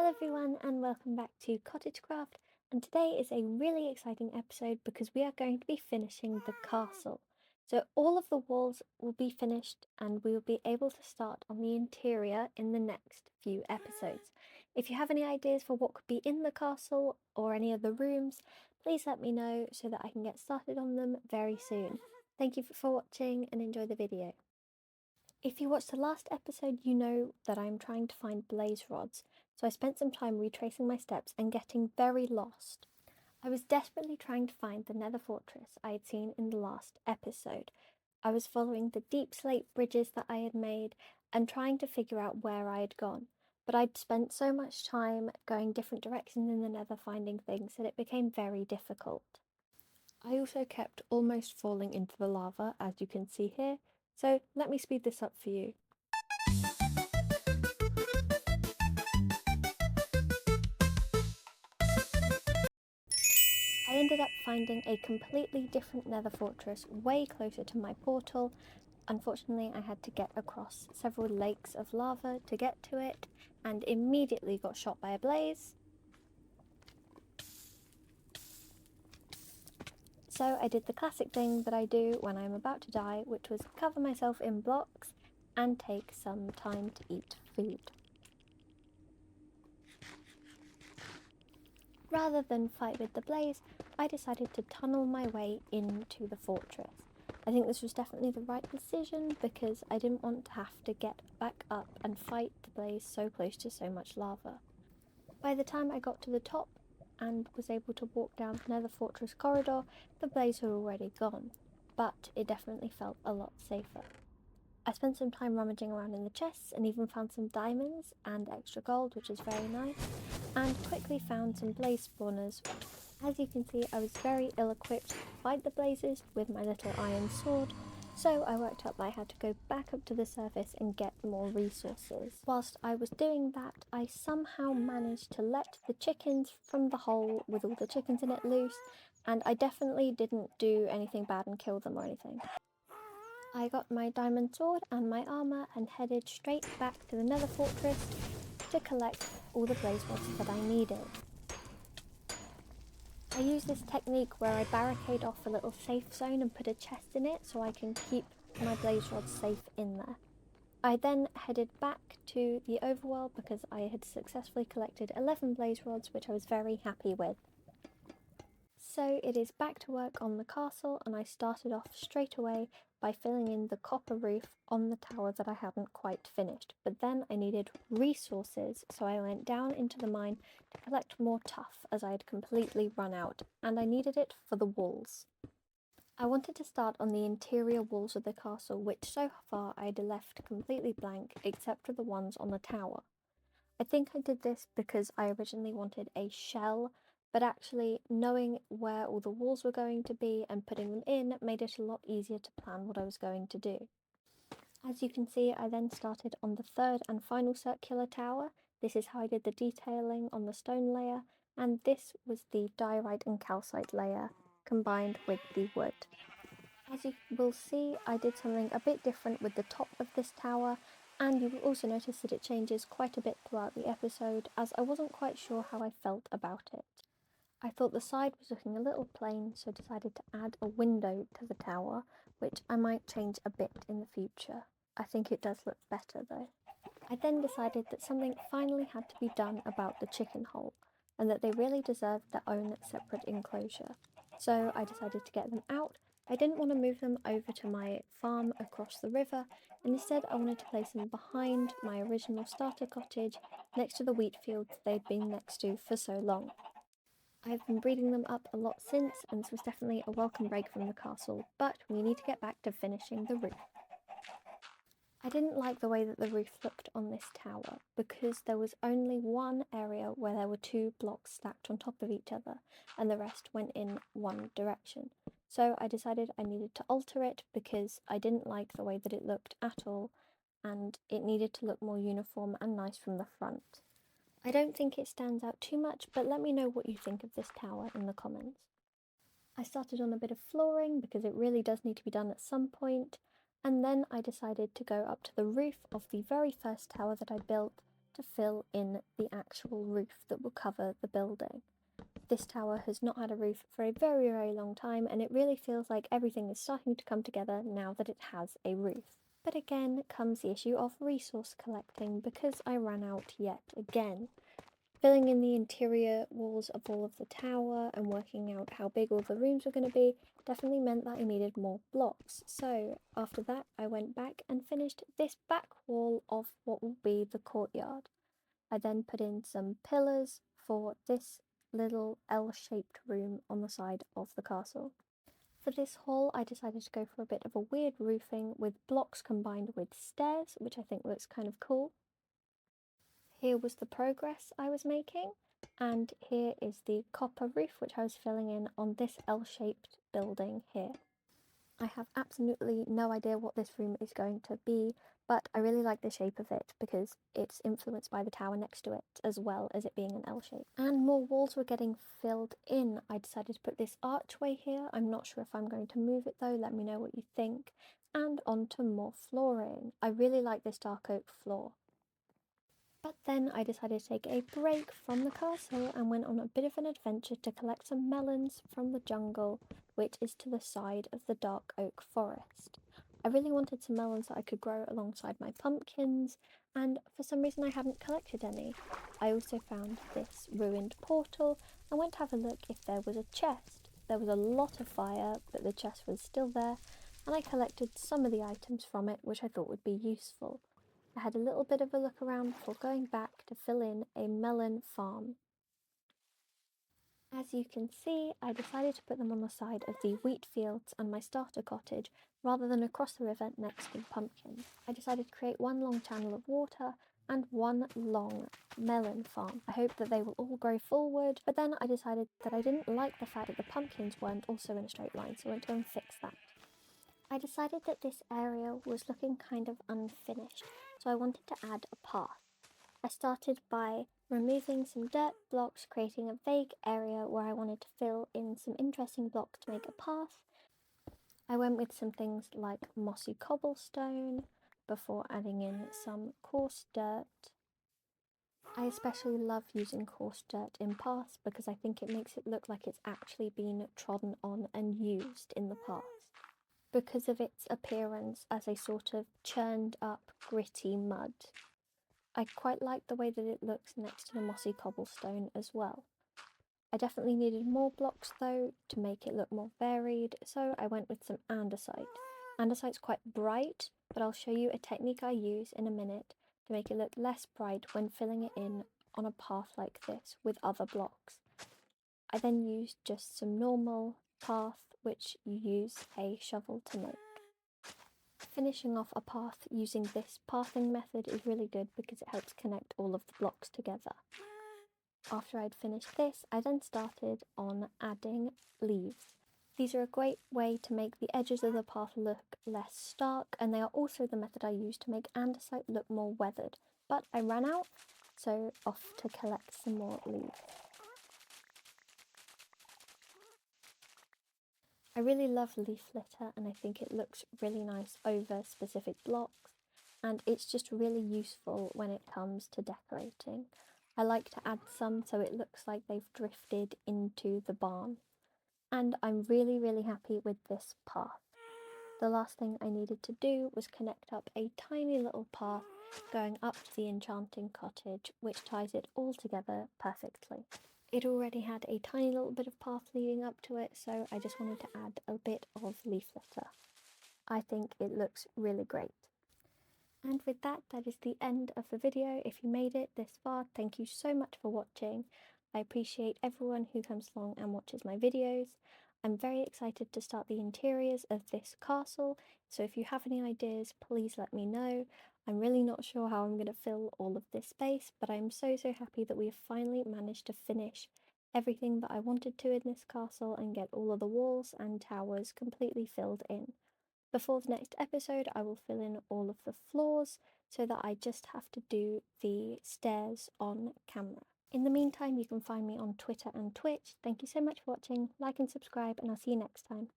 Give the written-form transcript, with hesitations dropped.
Hello everyone and welcome back to CottageCraft, and today is a really exciting episode because we are going to be finishing the castle. So all of the walls will be finished and we will be able to start on the interior in the next few episodes. If you have any ideas for what could be in the castle or any of the rooms, please let me know so that I can get started on them very soon. Thank you for watching and enjoy the video. If you watched the last episode, you know that I'm trying to find blaze rods, so I spent some time retracing my steps and getting very lost. I was desperately trying to find the nether fortress I had seen in the last episode. I was following the deep slate bridges that I had made and trying to figure out where I had gone, but I'd spent so much time going different directions in the nether finding things that it became very difficult. I also kept almost falling into the lava, as you can see here, so let me speed this up for you. I ended up finding a completely different nether fortress way closer to my portal. Unfortunately, I had to get across several lakes of lava to get to it and immediately got shot by a blaze. So I did the classic thing that I do when I'm about to die, which was cover myself in blocks and take some time to eat food. Rather than fight with the blaze, I decided to tunnel my way into the fortress. I think this was definitely the right decision because I didn't want to have to get back up and fight the blaze so close to so much lava. By the time I got to the top and was able to walk down the nether fortress corridor, the blaze had already gone, but it definitely felt a lot safer. I spent some time rummaging around in the chests and even found some diamonds and extra gold, which is very nice, and quickly found some blaze spawners. As you can see, I was very ill-equipped to fight the blazes with my little iron sword, so I worked out that I had to go back up to the surface and get more resources. Whilst I was doing that, I somehow managed to let the chickens from the hole with all the chickens in it loose, and I definitely didn't do anything bad and kill them or anything. I got my diamond sword and my armour and headed straight back to the nether fortress to collect all the blaze rods that I needed. I use this technique where I barricade off a little safe zone and put a chest in it so I can keep my blaze rods safe in there. I then headed back to the overworld because I had successfully collected 11 blaze rods, which I was very happy with. So it is back to work on the castle, and I started off straight away by filling in the copper roof on the tower that I hadn't quite finished. But then I needed resources, so I went down into the mine to collect more tuff as I had completely run out, and I needed it for the walls. I wanted to start on the interior walls of the castle, which so far I had left completely blank except for the ones on the tower. I think I did this because I originally wanted a shell, but actually knowing where all the walls were going to be and putting them in made it a lot easier to plan what I was going to do. As you can see, I then started on the third and final circular tower. This is how I did the detailing on the stone layer, and this was the diorite and calcite layer combined with the wood. As you will see, I did something a bit different with the top of this tower, and you will also notice that it changes quite a bit throughout the episode, as I wasn't quite sure how I felt about it. I thought the side was looking a little plain, so decided to add a window to the tower, which I might change a bit in the future. I think it does look better though. I then decided that something finally had to be done about the chicken hole, and that they really deserved their own separate enclosure. So I decided to get them out. I didn't want to move them over to my farm across the river, and instead I wanted to place them behind my original starter cottage next to the wheat fields they'd been next to for so long. I've been breeding them up a lot since, and this was definitely a welcome break from the castle, but we need to get back to finishing the roof. I didn't like the way that the roof looked on this tower because there was only one area where there were two blocks stacked on top of each other and the rest went in one direction. So I decided I needed to alter it because I didn't like the way that it looked at all, and it needed to look more uniform and nice from the front. I don't think it stands out too much, but let me know what you think of this tower in the comments. I started on a bit of flooring because it really does need to be done at some point, and then I decided to go up to the roof of the very first tower that I built to fill in the actual roof that will cover the building. This tower has not had a roof for a very, very long time, and it really feels like everything is starting to come together now that it has a roof. But again comes the issue of resource collecting, because I ran out yet again. Filling in the interior walls of all of the tower and working out how big all the rooms were going to be definitely meant that I needed more blocks. So after that I went back and finished this back wall of what will be the courtyard. I then put in some pillars for this little L-shaped room on the side of the castle. For this hall, I decided to go for a bit of a weird roofing with blocks combined with stairs, which I think looks kind of cool. Here was the progress I was making, and here is the copper roof which I was filling in on this L-shaped building here. I have absolutely no idea what this room is going to be, but I really like the shape of it because it's influenced by the tower next to it, as well as it being an L shape. And more walls were getting filled in. I decided to put this archway here. I'm not sure if I'm going to move it though, let me know what you think. And onto more flooring. I really like this dark oak floor. But then I decided to take a break from the castle and went on a bit of an adventure to collect some melons from the jungle, which is to the side of the dark oak forest. I really wanted some melons that I could grow alongside my pumpkins, and for some reason I hadn't collected any. I also found this ruined portal and went to have a look if there was a chest. There was a lot of fire, but the chest was still there, and I collected some of the items from it which I thought would be useful. I had a little bit of a look around before going back to fill in a melon farm. As you can see, I decided to put them on the side of the wheat fields and my starter cottage rather than across the river next to the pumpkins. I decided to create one long channel of water and one long melon farm. I hope that they will all grow forward, but then I decided that I didn't like the fact that the pumpkins weren't also in a straight line, so I went to go and fix that. I decided that this area was looking kind of unfinished, so I wanted to add a path. I started by removing some dirt blocks, creating a vague area where I wanted to fill in some interesting blocks to make a path. I went with some things like mossy cobblestone before adding in some coarse dirt. I especially love using coarse dirt in paths because I think it makes it look like it's actually been trodden on and used in the past, because of its appearance as a sort of churned up gritty mud. I quite like the way that it looks next to the mossy cobblestone as well. I definitely needed more blocks though to make it look more varied, so I went with some andesite. Andesite's quite bright, but I'll show you a technique I use in a minute to make it look less bright when filling it in on a path like this with other blocks. I then used just some normal path, which you use a shovel to make. Finishing off a path using this pathing method is really good because it helps connect all of the blocks together. After I'd finished this, I then started on adding leaves. These are a great way to make the edges of the path look less stark, and they are also the method I use to make andesite look more weathered. But I ran out, so off to collect some more leaves. I really love leaf litter and I think it looks really nice over specific blocks, and it's just really useful when it comes to decorating. I like to add some so it looks like they've drifted into the barn, and I'm really happy with this path. The last thing I needed to do was connect up a tiny little path going up to the enchanting cottage, which ties it all together perfectly. It already had a tiny little bit of path leading up to it, so I just wanted to add a bit of leaf litter. I think it looks really great. And with that, that is the end of the video. If you made it this far, thank you so much for watching. I appreciate everyone who comes along and watches my videos. I'm very excited to start the interiors of this castle, so if you have any ideas, please let me know. I'm really not sure how I'm going to fill all of this space, but I'm so happy that we have finally managed to finish everything that I wanted to in this castle and get all of the walls and towers completely filled in. Before the next episode, I will fill in all of the floors so that I just have to do the stairs on camera. In the meantime, you can find me on Twitter and Twitch. Thank you so much for watching, like and subscribe, and I'll see you next time.